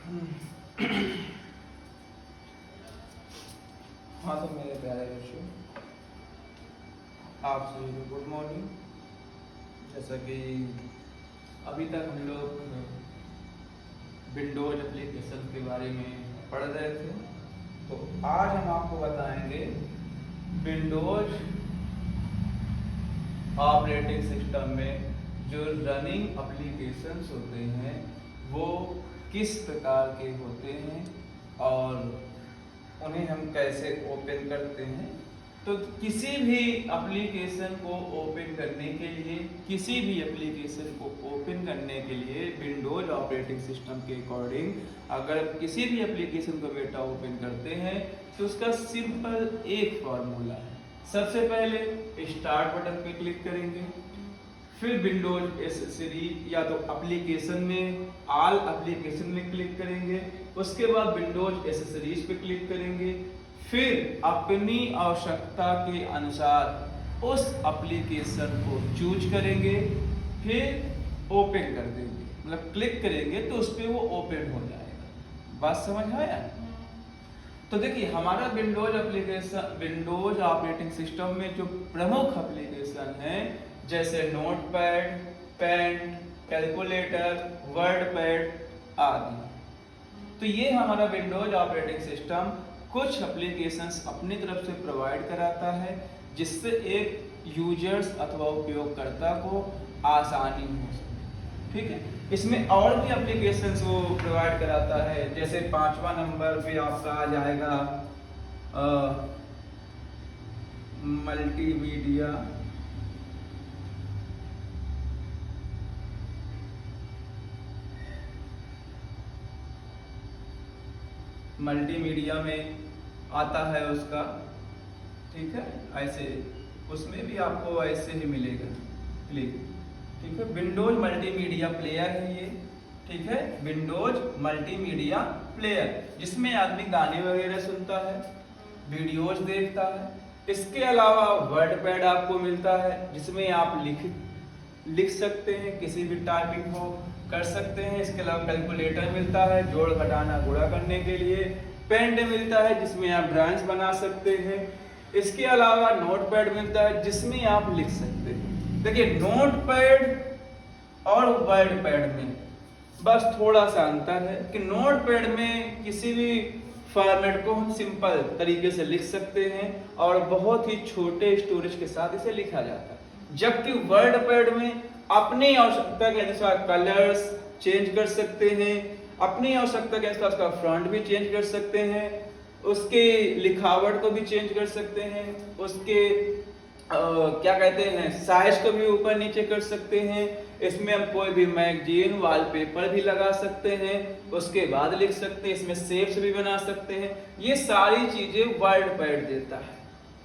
हाँ तो मेरे प्यारे बच्चों, आप सभी को गुड मॉर्निंग। जैसा कि अभी तक हम लोग विंडोज एप्लीकेशन के बारे में पढ़ रहे थे, तो आज हम आपको बताएंगे विंडोज ऑपरेटिंग सिस्टम में जो रनिंग एप्लीकेशंस होते हैं वो किस प्रकार के होते हैं और उन्हें हम कैसे ओपन करते हैं। तो किसी भी एप्लीकेशन को ओपन करने के लिए, किसी भी एप्लीकेशन को ओपन करने के लिए विंडोज ऑपरेटिंग सिस्टम के अकॉर्डिंग अगर किसी भी एप्लीकेशन को बेटा ओपन करते हैं तो उसका सिंपल एक फॉर्मूला है। सबसे पहले स्टार्ट बटन पे क्लिक करेंगे, फिर विंडोज एसेसरीज या तो एप्लीकेशन में ऑल एप्लीकेशन में क्लिक करेंगे, उसके बाद विंडोज एसेसरीज पे क्लिक करेंगे, फिर अपनी आवश्यकता के अनुसार उस एप्लीकेशन को चूज करेंगे, फिर ओपन कर देंगे, मतलब क्लिक करेंगे तो उस पर वो ओपन हो जाएगा। बात समझ आया? तो देखिए हमारा Windows application, Windows operating system में जो प्रमुख एप्लीकेशन है जैसे नोटपैड, पेन, कैलकुलेटर, वर्डपैड आदि, तो ये हमारा विंडोज ऑपरेटिंग सिस्टम कुछ एप्लीकेशंस अपनी तरफ से प्रोवाइड कराता है जिससे एक यूजर्स अथवा उपयोगकर्ता को आसानी हो सके। ठीक है, इसमें और भी एप्लीकेशंस वो प्रोवाइड कराता है, जैसे 5वां नंबर पे आपका आ जाएगा मल्टीमीडिया में आता है उसका। ठीक है, ऐसे उसमें भी आपको ऐसे ही मिलेगा क्लिक। ठीक है, विंडोज मल्टीमीडिया प्लेयर है ये। ठीक है, विंडोज मल्टीमीडिया प्लेयर जिसमें आदमी गाने वगैरह सुनता है, वीडियोज देखता है। इसके अलावा वर्डपैड आपको मिलता है जिसमें आप लिख सकते हैं, किसी भी टाइपिंग को कर सकते हैं। इसके अलावा कैलकुलेटर मिलता है जोड़ घटाना गुणा करने के लिए। पेन मिलता है जिसमें आप ड्राइंग्स बना सकते हैं। इसके अलावा नोटपैड मिलता है जिसमें आप लिख सकते हैं। देखिए नोटपैड और वर्डपैड में बस थोड़ा सा अंतर है कि नोटपैड में किसी भी फॉर्मेट को हम सिंपल तरीके से लिख सकते हैं और बहुत ही छोटे स्टोरेज के साथ इसे लिखा जाता है, जबकि वर्डपैड में अपनी आवश्यकता के अनुसार कलर्स चेंज कर सकते हैं, अपनी आवश्यकता के अनुसार उसका फ्रंट भी चेंज कर सकते हैं, उसके लिखावट को भी चेंज कर सकते हैं, उसके क्या कहते हैं साइज को भी ऊपर नीचे कर सकते हैं। इसमें हम कोई भी मैगजीन वॉलपेपर भी लगा सकते हैं, उसके बाद लिख सकते हैं, इसमें शेप्स भी बना सकते हैं। ये सारी चीजें वर्डपैड देता है।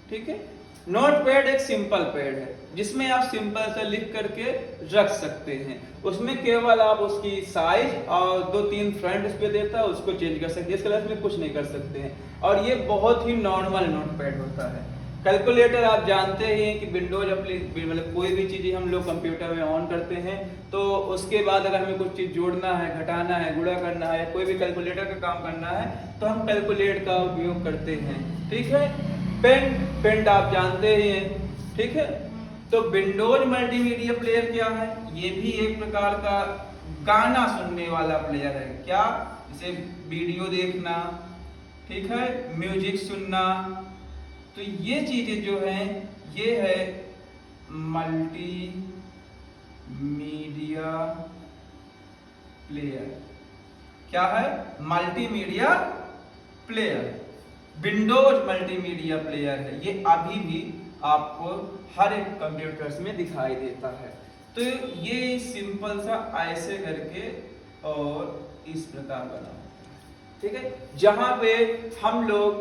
ठीक है, नोटपैड एक सिंपल पैड है जिसमें आप सिंपल से लिख करके रख सकते हैं। उसमें केवल आप उसकी साइज और 2-3 फ्रंट उस पर देता है उसको चेंज कर सकते हैं, इसके अलावा कुछ नहीं कर सकते हैं। और ये बहुत ही नॉर्मल नोटपैड होता है। कैलकुलेटर आप जानते ही हैं कि विंडोज मतलब कोई भी चीज़ हम लोग कंप्यूटर में ऑन करते हैं तो उसके बाद अगर हमें कुछ चीज़ जोड़ना है, घटाना है, गुणा करना है, कोई भी कैलकुलेटर का काम करना है तो हम कैलकुलेट का उपयोग करते हैं। ठीक है, पेन आप जानते ही हैं। ठीक है, तो विंडोज मल्टीमीडिया प्लेयर क्या है? ये भी एक प्रकार का गाना सुनने वाला प्लेयर है। क्या? जैसे वीडियो देखना, ठीक है, म्यूजिक सुनना। तो ये चीजें जो हैं ये है मल्टीमीडिया प्लेयर। क्या है? Multimedia player, Windows multimedia player है। ये अभी भी आपको हर एक कंप्यूटर्स में दिखाई देता है। तो ये सिंपल सा ऐसे करके और इस प्रकार बना। ठीक है, जहां पे हम लोग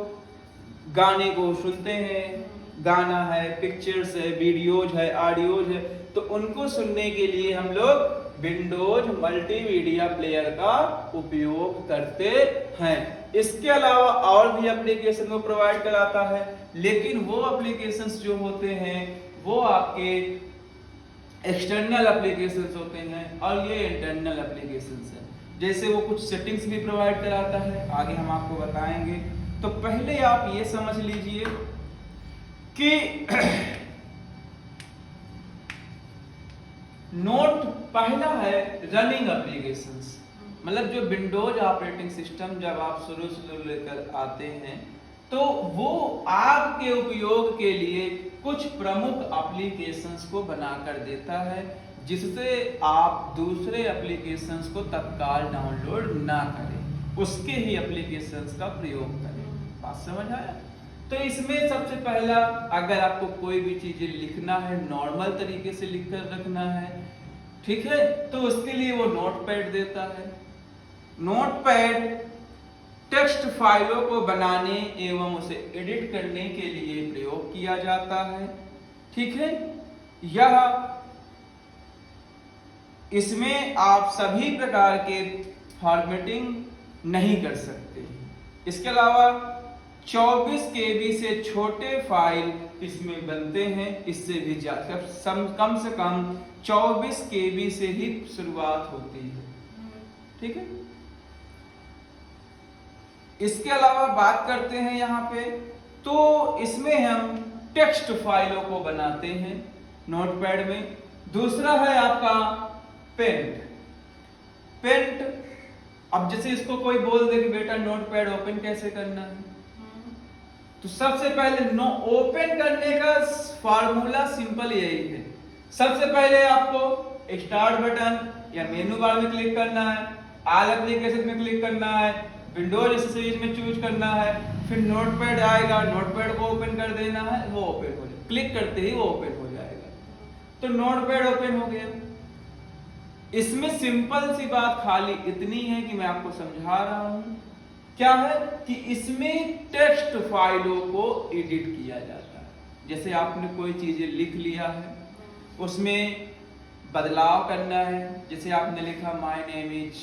गाने को सुनते हैं, गाना है, पिक्चर्स है, वीडियोज है, ऑडियोज है, तो उनको सुनने के लिए हम लोग विंडोज मल्टीमीडिया प्लेयर का उपयोग करते हैं। इसके अलावा और भी एप्लीकेशन को प्रोवाइड कराता है, लेकिन वो एप्लीकेशंस जो होते हैं वो आपके एक्सटर्नल एप्लीकेशंस होते हैं और ये इंटरनल एप्लीकेशंस हैं। जैसे वो कुछ सेटिंग्स भी प्रोवाइड कराता है, आगे हम आपको बताएंगे। तो पहले आप ये समझ लीजिए कि नोट पहला है रनिंग एप्लीकेशंस, मतलब जो विंडोज ऑपरेटिंग सिस्टम जब आप शुरू लेकर आते हैं तो वो आपके उपयोग के लिए कुछ प्रमुख एप्लीकेशंस को बनाकर देता है, जिससे आप दूसरे एप्लीकेशंस को तत्काल डाउनलोड ना करें, उसके ही एप्लीकेशंस का प्रयोग करें। बात समझ आया? तो इसमें सबसे पहला, अगर आपको कोई भी चीजें लिखना है नॉर्मल तरीके से लिखकर रखना है, ठीक है, तो उसके लिए वो नोटपैड देता है। नोटपैड टेक्स्ट फाइलों को बनाने एवं उसे एडिट करने के लिए प्रयोग किया जाता है, ठीक है। यह इसमें आप सभी प्रकार के फॉर्मेटिंग नहीं कर सकते। इसके अलावा 24 KB से छोटे फाइल इसमें बनते हैं, इससे भी ज्यादा कम से कम 24 KB से ही शुरुआत होती है, ठीक है। इसके अलावा बात करते हैं यहाँ पे, तो इसमें हम टेक्स्ट फाइलों को बनाते हैं नोटपैड में। दूसरा है आपका पेंट। पेंट, अब जैसे इसको कोई बोल दे कि बेटा नोटपैड ओपन कैसे करना है, तो सबसे पहले ओपन करने का फार्मूला सिंपल यही है। सबसे पहले आपको स्टार्ट बटन या मेनू बार में क्लिक करना है, ऑल एप्लीकेशन में क्लिक करना है, विंडोज एक्सेसरीज में चूज करना है, फिर नोटपैड आएगा, नोटपैड को ओपन कर देना है, वो ओपन हो जाएगा, क्लिक करते ही वो ओपन हो जाएगा। तो नोटपैड ओपन हो गया। इसमें सिंपल सी बात खाली इतनी है कि मैं आपको समझा रहा हूं, क्या है कि इसमें टेक्स्ट फाइलों को एडिट किया जाता है। जैसे आपने कोई चीजें लिख लिया है, उसमें बदलाव करना है, जैसे आपने लिखा माय नेम इज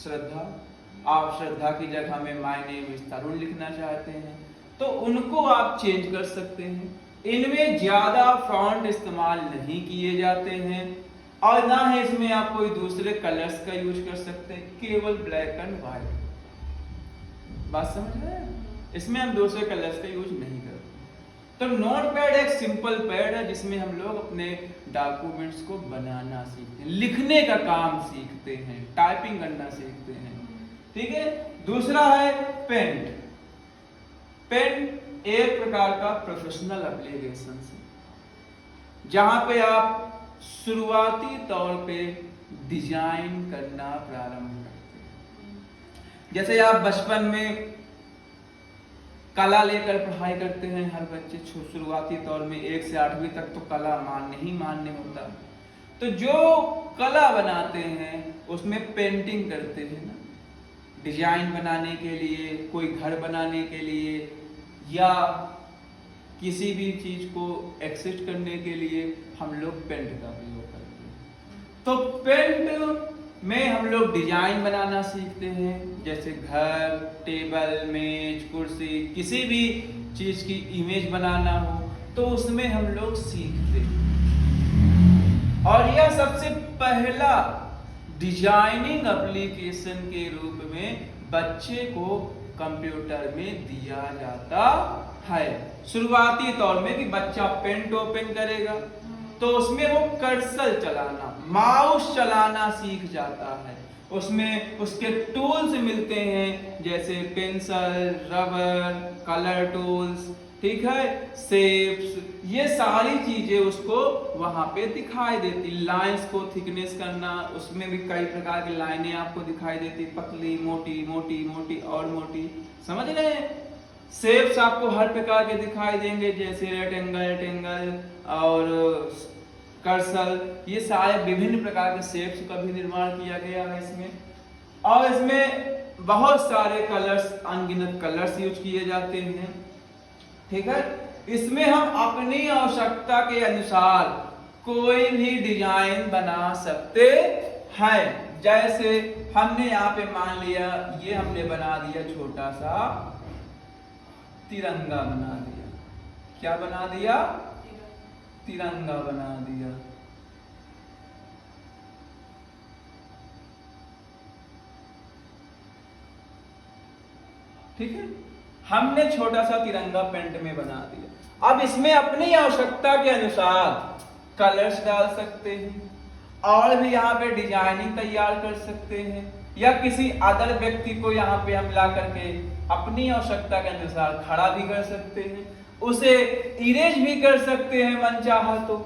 श्रद्धा, आप श्रद्धा की जगह में माय नेम इज तरुण लिखना चाहते हैं, तो उनको आप चेंज कर सकते हैं। इनमें ज्यादा फॉन्ट इस्तेमाल नहीं किए जाते हैं और ना ही इसमें आप कोई दूसरे कलर्स का यूज कर सकते हैं, केवल ब्लैक एंड व्हाइट। बात समझ रहे हैं? इसमें हम दूसरे कलर्स का यूज नहीं करते। तो नोटपैड एक सिंपल पैड है जिसमें हम लोग अपने डॉक्यूमेंट्स को बनाना सीखते हैं, लिखने का काम सीखते हैं, टाइपिंग करना सीखते हैं, ठीक है। दूसरा है पेंट। पेंट एक प्रकार का प्रोफेशनल एप्लीकेशन है जहां पे आप शुरुआती तौर पे डिजाइन करना प्रारंभ करते हैं। जैसे आप बचपन में कला लेकर पढ़ाई करते हैं, हर बच्चे शुरुआती तौर में 1 से 8वीं तक तो कला मान्य होता है। तो जो कला बनाते हैं उसमें पेंटिंग करते हैं ना, डिजाइन बनाने के लिए, कोई घर बनाने के लिए या किसी भी चीज को एक्सिस्ट करने के लिए हम लोग पेंट का प्रयोग करते हैं। तो पेंट में हम लोग डिजाइन बनाना सीखते हैं, जैसे घर, टेबल, मेज, कुर्सी, किसी भी चीज की इमेज बनाना हो तो उसमें हम लोग सीखते हैं। और यह सबसे पहला डिजाइनिंग एप्लीकेशन के रूप में बच्चे को कंप्यूटर में दिया जाता है। शुरुआती तौर में कि बच्चा पेंट ओपन करेगा तो उसमें वो कर्सर चलाना, माउस चलाना सीख जाता है। उसमें उसके टूल्स मिलते हैं जैसे पेंसिल, रबर, कलर टूल्स, ठीक है, शेप्स, ये सारी चीजें उसको वहां पे दिखाई देती। लाइंस को थिकनेस करना, उसमें भी कई प्रकार की लाइनें आपको दिखाई देती, पतली, मोटी, मोटी, मोटी और मोटी, समझ रहे हैं। शेप्स आपको हर प्रकार के दिखाई देंगे जैसे रेक्टेंगल और कर्सर, ये सारे विभिन्न प्रकार के शेप्स का भी निर्माण किया गया है इसमें। और इसमें बहुत सारे कलर्स, अनगिनत कलर्स यूज किए जाते हैं, ठीक है। इसमें हम अपनी आवश्यकता के अनुसार कोई भी डिजाइन बना सकते हैं। जैसे हमने यहाँ पे मान लिया, ये हमने बना दिया छोटा सा तिरंगा बना दिया। क्या बना दिया? तिरंगा बना दिया। ठीक है। हमने छोटा सा तिरंगा पेंट में बना दिया। अब इसमें अपनी आवश्यकता के अनुसार कलर्स डाल सकते हैं और भी यहाँ पे डिजाइनिंग तैयार कर सकते हैं, या किसी अदर व्यक्ति को यहाँ पे हम ला करके अपनी आवश्यकता के अनुसार खड़ा भी कर सकते हैं, उसे इरेज भी कर सकते हैं मन चाहा तो।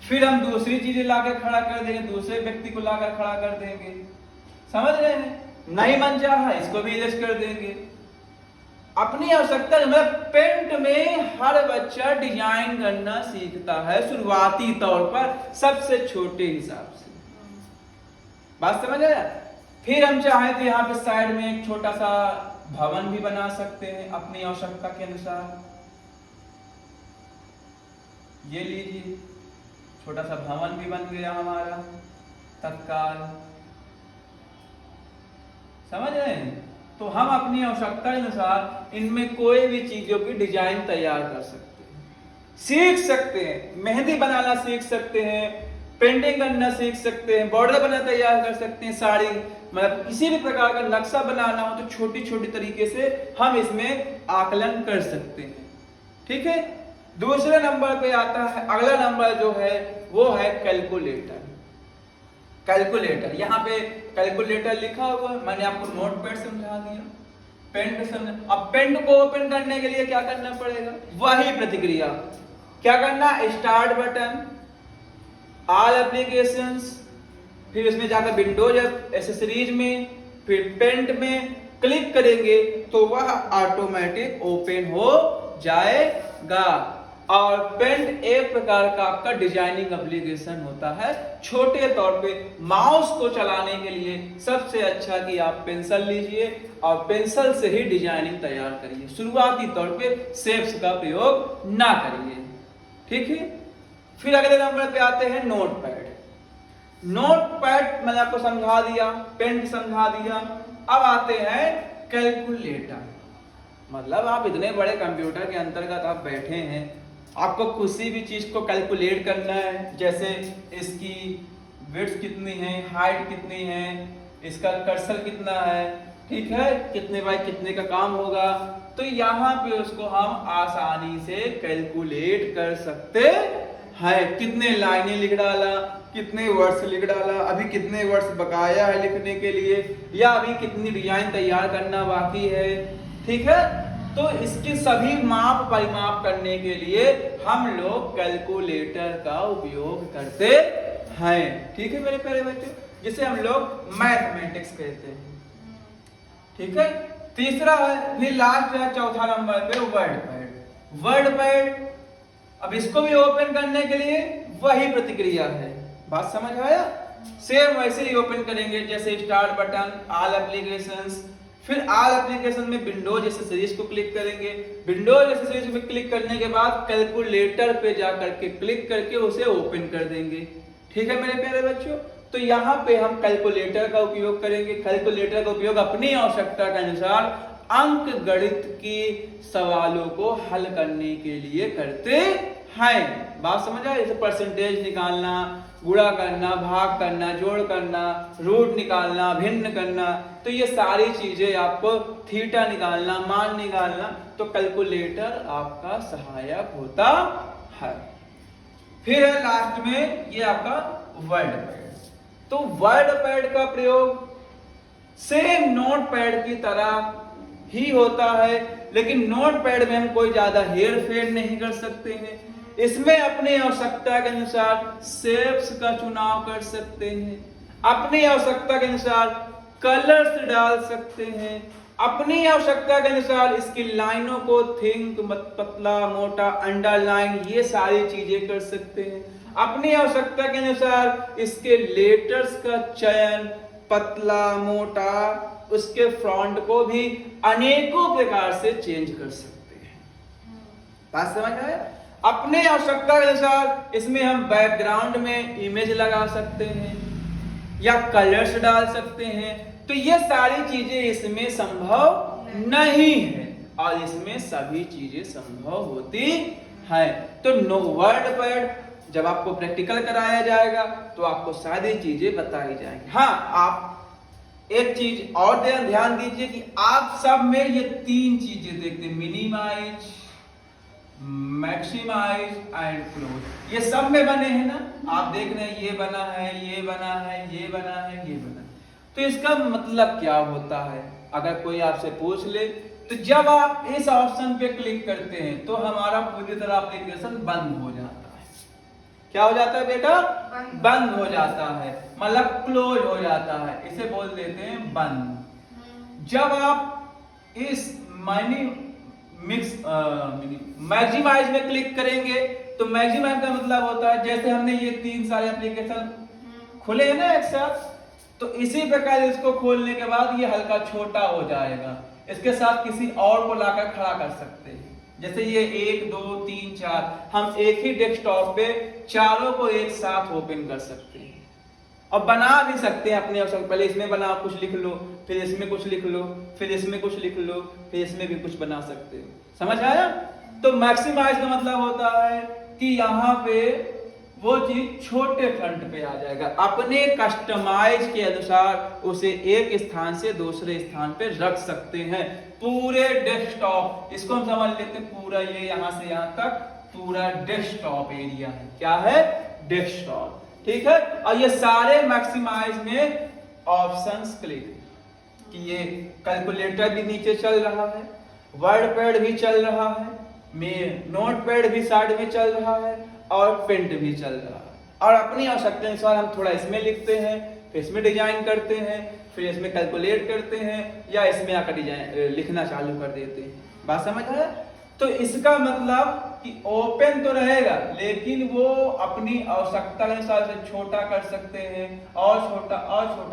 फिर हम दूसरी चीजें लाकर खड़ा कर देंगे, दूसरे व्यक्ति को लाकर खड़ा कर देंगे, समझ रहे हैं। नहीं मन चाहा इसको भी इरेज कर देंगे। अपनी आवश्यकता, मतलब पेंट में हर बच्चा डिजाइन करना सीखता है शुरुआती तौर पर, सबसे छोटे हिसाब से। बात समझ आया। फिर हम चाहें तो यहाँ पे साइड में एक छोटा सा भवन भी बना सकते हैं अपनी आवश्यकता के अनुसार। ये लीजिए, छोटा सा भवन भी बन गया हमारा तत्काल, समझ रहे हैं। तो हम अपनी आवश्यकता के अनुसार इनमें कोई भी चीजों की डिजाइन तैयार कर सकते हैं, सीख सकते हैं। मेहंदी बनाना सीख सकते हैं, पेंटिंग करना सीख सकते हैं, बॉर्डर बनाना तैयार कर सकते हैं, साड़ी, मतलब किसी भी प्रकार का नक्शा बनाना हो तो छोटी छोटी तरीके से हम इसमें आकलन कर सकते हैं, ठीक है। दूसरे नंबर पे आता है, अगला नंबर जो है वो है कैलकुलेटर। कैलकुलेटर, यहाँ पे कैलकुलेटर लिखा हुआ है, मैंने आपको नोटपैड समझा दिया, पेन पे समझा। अब पेन को ओपन करने के लिए क्या करना पड़ेगा, वही प्रतिक्रिया। क्या करना, स्टार्ट बटन, ऑल एप्लीकेशंस, फिर इसमें जाकर विंडोज एसेसरीज में, फिर पेंट में क्लिक करेंगे तो वह ऑटोमेटिक ओपन हो जाएगा। और पेंट एक प्रकार का आपका डिजाइनिंग एप्लीकेशन होता है। छोटे तौर पे माउस को चलाने के लिए सबसे अच्छा कि आप पेंसिल लीजिए और पेंसिल से ही डिजाइनिंग तैयार करिए। शुरुआती तौर पे शेप्स का प्रयोग ना करिए, ठीक है। फिर अगले नंबर पे आते हैं नोटपैड। नोटपैड मैंने आपको समझा दिया, पेंट समझा दिया। अब आते हैं कैलकुलेटर। मतलब आप इतने बड़े कंप्यूटर के अंतर्गत आप बैठे हैं, आपको किसी भी चीज को कैलकुलेट करना है, जैसे इसकी विड्थ कितनी है, हाइट कितनी है, इसका कर्सर कितना है, ठीक है, कितने बाय कितने का काम होगा, तो यहाँ पे उसको हम आसानी से कैलकुलेट कर सकते हैं। कितने लाइनें लिख डाला, कितने वर्ड्स लिख डाला, अभी कितने वर्ड्स बकाया है लिखने के लिए, या अभी कितनी डिजाइन तैयार करना बाकी है, ठीक है। तो इसके सभी माप परिमाप करने के लिए हम लोग कैलकुलेटर का उपयोग करते हैं, ठीक है मेरे प्यारे बच्चों, जिसे हम लोग मैथमेटिक्स कहते हैं, ठीक है। तीसरा है, फिर लास्ट है चौथा नंबर पे वर्ड पैड। वर्ड पैड, अब इसको भी ओपन करने के लिए वही प्रतिक्रिया है, बात समझ आया। सेम वैसे ही ओपन करेंगे, जैसे स्टार्ट बटन, ऑल एप्लीकेशंस, फिर ऑल एप्लीकेशन में विंडोज एसेसरीज को क्लिक करेंगे। विंडोज एसेसरीज में क्लिक करने के बाद कैलकुलेटर पे जा करके क्लिक करके उसे ओपन कर देंगे, ठीक है मेरे प्यारे बच्चों। तो यहाँ पे हम कैलकुलेटर का उपयोग करेंगे। कैलकुलेटर का उपयोग अपनी आवश्यकता के अनुसार अंक गणित की सवालों को हल करने के लिए करते हैं। बात समझ आए, जैसे परसेंटेज निकालना, गुणा करना, भाग करना, जोड़ करना, रूट निकालना, भिन्न करना, तो ये सारी चीजें आपको थीटा निकालना, मान निकालना, तो कैलकुलेटर आपका सहायक होता है। फिर है लास्ट में ये आपका वर्ड पैड। तो वर्ड पैड का प्रयोग सेम नोट पैड की तरह ही होता है, लेकिन नोट पैड में हम कोई ज्यादा हेर फेर नहीं कर सकते हैं। इसमें अपनी आवश्यकता के अनुसार शेप्स का चुनाव कर सकते हैं, अपनी आवश्यकता के अनुसार कलर्स डाल सकते हैं, अपनी आवश्यकता के अनुसार इसकी लाइनों को थिक, पतला, मोटा, अंडरलाइन, ये सारी चीजें कर सकते हैं। अपनी आवश्यकता के अनुसार इसके लेटर्स का चयन, पतला, मोटा, उसके फ्रंट को भी अनेकों प्रकार से चेंज कर सकते हैं। बात समझ आया। अपने आवश्यकता के अनुसार इसमें हम बैकग्राउंड में इमेज लगा सकते हैं या कलर्स डाल सकते हैं। तो ये सारी चीजें इसमें संभव नहीं है और इसमें सभी चीजें संभव होती है। तो नो वर्ड पैड जब आपको प्रैक्टिकल कराया जाएगा तो आपको सारी चीजें बताई जाएंगी। हाँ, आप एक चीज और ध्यान दीजिए कि आप सब में ये 3 चीजें देखते हैं, मिनिमाइज, मैक्सिमाइज एंड क्लोज। ये सब में बने हैं ना, आप देख रहे हैं, ये बना है, ये बना है, ये बना है, ये बना है। तो इसका मतलब क्या होता है? अगर कोई आपसे पूछ ले, तो जब आप इस ऑप्शन पे क्लिक करते हैं तो हमारा पूरी तरह एप्लीकेशन बंद हो जाता है। क्या हो जाता है बेटा? बंद हो जाता है, मतलब क्लोज हो जाता है, इसे बोल देते हैं बंद। जब आप इस मैक्सिमाइज में क्लिक करेंगे तो मैक्सिमाइज का मतलब होता है, जैसे हमने ये 3 सारे एप्लीकेशन खोले हैं ना एक साथ, तो इसी प्रकार इसको खोलने के बाद ये हल्का छोटा हो जाएगा। इसके साथ किसी और को लाकर खड़ा कर सकते हैं, जैसे ये 1 2 3 4, हम एक ही डेस्कटॉप पे चारों को एक साथ ओपन कर सकते हैं और बना भी सकते हैं अपने आवश्यकता। पहले इसमें बना, कुछ लिख लो, फिर इसमें कुछ लिख लो, फिर इसमें कुछ लिख लो, फिर इसमें भी कुछ बना सकते हो। समझ आया? तो मैक्सिमाइज का मतलब होता है कि यहाँ पे वो चीज छोटे फ्रंट पे आ जाएगा, अपने कस्टमाइज के अनुसार उसे एक स्थान से दूसरे स्थान पे रख सकते हैं। पूरे डेस्कटॉप, इसको हम समझ लेते हैं पूरा, ये यहाँ से यहाँ तक पूरा डेस्कटॉप एरिया है। क्या है? डेस्कटॉप। ठीक है। और ये सारे मैक्सिमाइज में ऑप्शंस क्लिक, कि ये कैलकुलेटर भी नीचे चल रहा है, वर्ड पैड भी चल रहा है, नोट पैड भी साइड में चल रहा है और पेंट भी चल रहा है। और अपनी आवश्यकता अनुसार हम थोड़ा इसमें लिखते हैं, फिर इसमें डिजाइन करते हैं, फिर इसमें कैलकुलेट करते हैं, या इसमें आकर डिजाइन लिखना चालू कर देते हैं। बात समझ आया? तो इसका मतलब कि ओपन तो रहेगा, लेकिन वो अपनी आवश्यकता के अनुसार से छोटा कर सकते हैं, और छोटा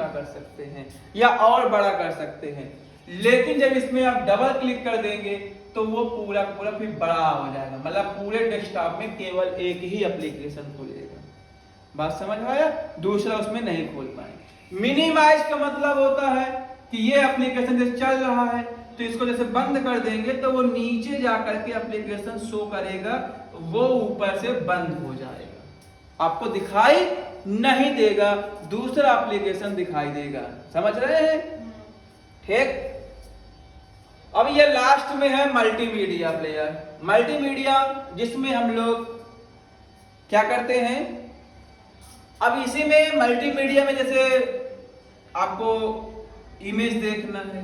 कर सकते हैं, या और बड़ा कर सकते हैं। लेकिन जब इसमें आप डबल क्लिक कर देंगे तो वो पूरा फिर बड़ा हो जाएगा, मतलब पूरे डेस्कटॉप में केवल एक ही एप्लीकेशन खुलेगा। बात समझ आया? दूसरा उसमें नहीं खोल पाएंगे। मिनिमाइज का मतलब होता है कि ये एप्लीकेशन जैसे चल रहा है तो इसको जैसे बंद कर देंगे तो वो नीचे जाकर के एप्लीकेशन शो करेगा, वो ऊपर से बंद हो जाएगा, आपको दिखाई नहीं देगा, दूसरा एप्लीकेशन दिखाई देगा। समझ रहे हैं? ठीक। अब ये लास्ट में है मल्टीमीडिया प्लेयर। मल्टीमीडिया जिसमें हम लोग क्या करते हैं, अब इसी में मल्टीमीडिया में जैसे आपको इमेज देखना है,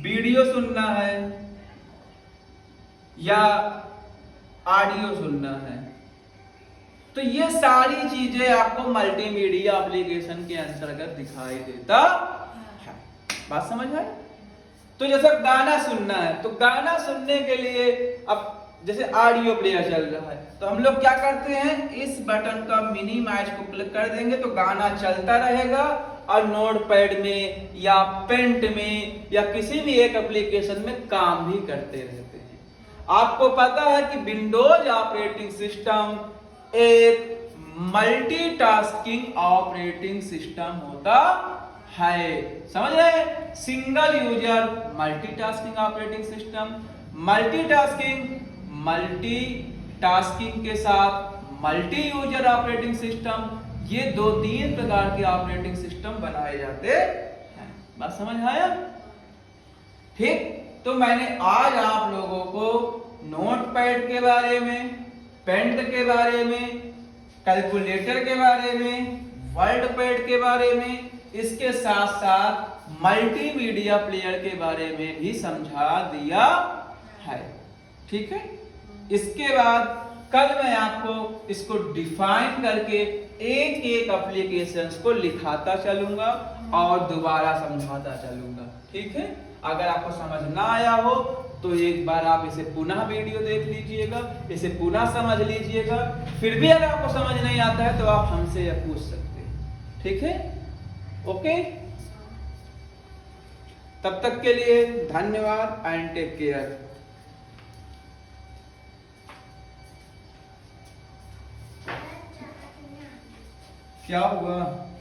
वीडियो सुनना है, या ऑडियो सुनना है, तो ये सारी चीजें आपको मल्टीमीडिया एप्लीकेशन के अंतर्गत दिखाई देता है। बात समझ आए? तो जैसे गाना सुनना है, तो गाना सुनने के लिए अब जैसे ऑडियो प्लेयर चल रहा है तो हम लोग क्या करते हैं, इस बटन का मिनिमाइज को क्लिक कर देंगे तो गाना चलता रहेगा, और नोटपैड में या पेंट में या किसी भी एक एप्लीकेशन में काम भी करते रहते हैं। आपको पता है कि विंडोज ऑपरेटिंग सिस्टम एक मल्टीटास्किंग ऑपरेटिंग सिस्टम होता है। समझ रहे हैं? Single user multitasking operating system, multitasking के साथ मल्टी यूजर ऑपरेटिंग सिस्टम, ये 2-3 प्रकार के ऑपरेटिंग सिस्टम बनाए जाते हैं। बात समझ आया? ठीक। तो मैंने आज आप लोगों को नोटपैड के बारे में, पेंट के बारे में, कैलकुलेटर के बारे में, वर्ड पैड के बारे में, इसके साथ साथ मल्टीमीडिया प्लेयर के बारे में भी समझा दिया है। ठीक है। इसके बाद कल मैं आपको इसको डिफाइन करके एक एक एप्लीकेशंस को लिखाता चलूंगा और दोबारा समझाता चलूंगा। ठीक है। अगर आपको समझ ना आया हो तो एक बार आप इसे पुनः वीडियो देख लीजिएगा, इसे पुनः समझ लीजिएगा। फिर भी अगर आपको समझ नहीं आता है तो आप हमसे यह पूछ सकते हैं। ठीक है। ओके। तब तक के लिए धन्यवाद एंड टेक केयर। क्या हुआ?